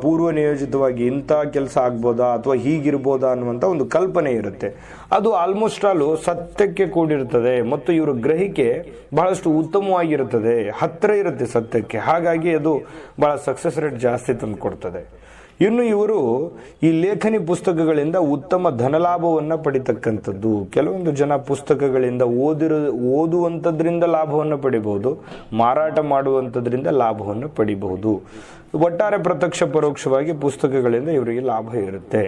ಪೂರ್ವ ನಿಯೋಜಿತವಾಗಿ ಇಂಥ ಕೆಲಸ ಆಗ್ಬೋದಾ ಅಥವಾ ಹೀಗಿರ್ಬೋದಾ ಅನ್ನುವಂಥ ಒಂದು ಕಲ್ಪನೆ ಇರುತ್ತೆ. ಅದು ಆಲ್ಮೋಸ್ಟ್ ಆಲ್ ಸತ್ಯಕ್ಕೆ ಕೂಡಿರ್ತದೆ ಮತ್ತು ಇವರ ಗ್ರಹಿಕೆ ಬಹಳಷ್ಟು ಉತ್ತಮವಾಗಿರುತ್ತದೆ, ಹತ್ತಿರ ಇರುತ್ತೆ ಸತ್ಯಕ್ಕೆ. ಹಾಗಾಗಿ ಅದು ಬಹಳ ಸಕ್ಸಸ್ ರೇಟ್ ಜಾಸ್ತಿ ತಂದು ಕೊಡ್ತದೆ. ಇನ್ನು ಇವರು ಈ ಲೇಖನಿ ಪುಸ್ತಕಗಳಿಂದ ಉತ್ತಮ ಧನಲಾಭವನ್ನ ಪಡಿತಕ್ಕಂಥದ್ದು. ಕೆಲವೊಂದು ಜನ ಪುಸ್ತಕಗಳಿಂದ ಓದುವಂಥದ್ರಿಂದ ಲಾಭವನ್ನು ಪಡಿಬಹುದು, ಮಾರಾಟ ಮಾಡುವಂಥದ್ರಿಂದ ಲಾಭವನ್ನು ಪಡಿಬಹುದು. ಒಟ್ಟಾರೆ ಪ್ರತ್ಯಕ್ಷ ಪರೋಕ್ಷವಾಗಿ ಪುಸ್ತಕಗಳಿಂದ ಇವರಿಗೆ ಲಾಭ ಇರುತ್ತೆ.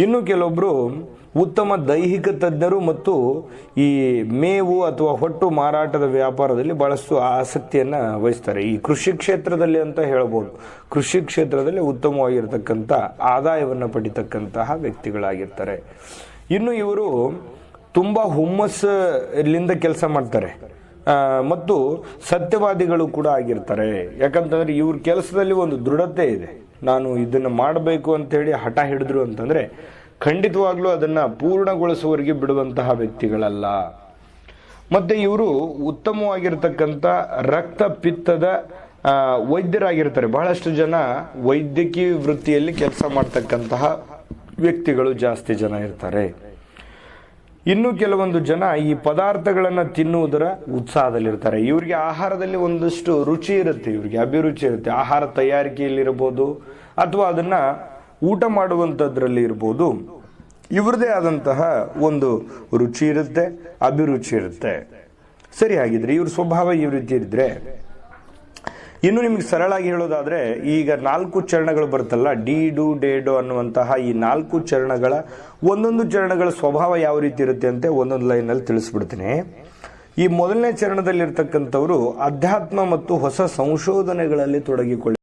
ಇನ್ನು ಕೆಲವೊಬ್ರು ಉತ್ತಮ ದೈಹಿಕ ತಜ್ಞರು ಮತ್ತು ಈ ಮೇವು ಅಥವಾ ಹೊಟ್ಟು ಮಾರಾಟದ ವ್ಯಾಪಾರದಲ್ಲಿ ಬಹಳಷ್ಟು ಆಸಕ್ತಿಯನ್ನ ವಹಿಸ್ತಾರೆ. ಈ ಕೃಷಿ ಕ್ಷೇತ್ರದಲ್ಲಿ ಅಂತ ಹೇಳ್ಬೋದು. ಕೃಷಿ ಕ್ಷೇತ್ರದಲ್ಲಿ ಉತ್ತಮವಾಗಿರ್ತಕ್ಕಂಥ ಆದಾಯವನ್ನು ಪಡಿತಕ್ಕಂತಹ ವ್ಯಕ್ತಿಗಳಾಗಿರ್ತಾರೆ. ಇನ್ನು ಇವರು ತುಂಬಾ ಹುಮ್ಮಸ್ಸಿನಿಂದ ಕೆಲಸ ಮಾಡ್ತಾರೆ ಮತ್ತು ಸತ್ಯವಾದಿಗಳು ಕೂಡ ಆಗಿರ್ತಾರೆ. ಯಾಕಂತಂದ್ರೆ ಇವ್ರ ಕೆಲಸದಲ್ಲಿ ಒಂದು ದೃಢತೆ ಇದೆ. ನಾನು ಇದನ್ನ ಮಾಡಬೇಕು ಅಂತ ಹೇಳಿ ಹಠ ಹಿಡಿದ್ರು ಅಂತಂದ್ರೆ ಖಂಡಿತವಾಗ್ಲೂ ಅದನ್ನ ಪೂರ್ಣಗೊಳಿಸುವವರೆಗೆ ಬಿಡುವಂತಹ ವ್ಯಕ್ತಿಗಳಲ್ಲ. ಮತ್ತೆ ಇವರು ಉತ್ತಮವಾಗಿರ್ತಕ್ಕಂಥ ರಕ್ತ ಪಿತ್ತದ ವೈದ್ಯರಾಗಿರ್ತಾರೆ. ಬಹಳಷ್ಟು ಜನ ವೈದ್ಯಕೀಯ ವೃತ್ತಿಯಲ್ಲಿ ಕೆಲಸ ಮಾಡ್ತಕ್ಕಂತಹ ವ್ಯಕ್ತಿಗಳು ಜಾಸ್ತಿ ಜನ ಇರ್ತಾರೆ. ಇನ್ನು ಕೆಲವೊಂದು ಜನ ಈ ಪದಾರ್ಥಗಳನ್ನ ತಿನ್ನುವುದರ ಉತ್ಸಾಹದಲ್ಲಿರ್ತಾರೆ. ಇವರಿಗೆ ಆಹಾರದಲ್ಲಿ ಒಂದಷ್ಟು ರುಚಿ ಇರುತ್ತೆ, ಇವರಿಗೆ ಅಭಿರುಚಿ ಇರುತ್ತೆ. ಆಹಾರ ತಯಾರಿಕೆಯಲ್ಲಿರ್ಬೋದು ಅಥವಾ ಅದನ್ನ ಊಟ ಮಾಡುವಂಥದ್ರಲ್ಲಿ ಇರ್ಬೋದು. ಇವರದೇ ಆದಂತಹ ಒಂದು ರುಚಿ ಇರುತ್ತೆ, ಅಭಿರುಚಿ ಇರುತ್ತೆ. ಸರಿ, ಹಾಗಿದ್ರೆ ಇವ್ರ ಸ್ವಭಾವ ಈ ರೀತಿ ಇದ್ರೆ, ಇನ್ನು ನಿಮ್ಗೆ ಸರಳಾಗಿ ಹೇಳೋದಾದ್ರೆ ಈಗ 4 ಚರಣಗಳು ಬರುತ್ತಲ್ಲ, ಡಿ ಡು ಡೇ ಡು ಅನ್ನುವಂತಹ ಈ 4 ಚರಣಗಳ ಒಂದೊಂದು ಚರಣಗಳ ಸ್ವಭಾವ ಯಾವ ರೀತಿ ಇರುತ್ತೆ ಅಂತ ಒಂದೊಂದು ಲೈನಲ್ಲಿ ತಿಳಿಸ್ಬಿಡ್ತೀನಿ. ಈ ಮೊದಲನೇ ಚರಣದಲ್ಲಿರ್ತಕ್ಕಂಥವ್ರು ಅಧ್ಯಾತ್ಮ ಮತ್ತು ಹೊಸ ಸಂಶೋಧನೆಗಳಲ್ಲಿ ತೊಡಗಿಕೊಳ್ಳಿ.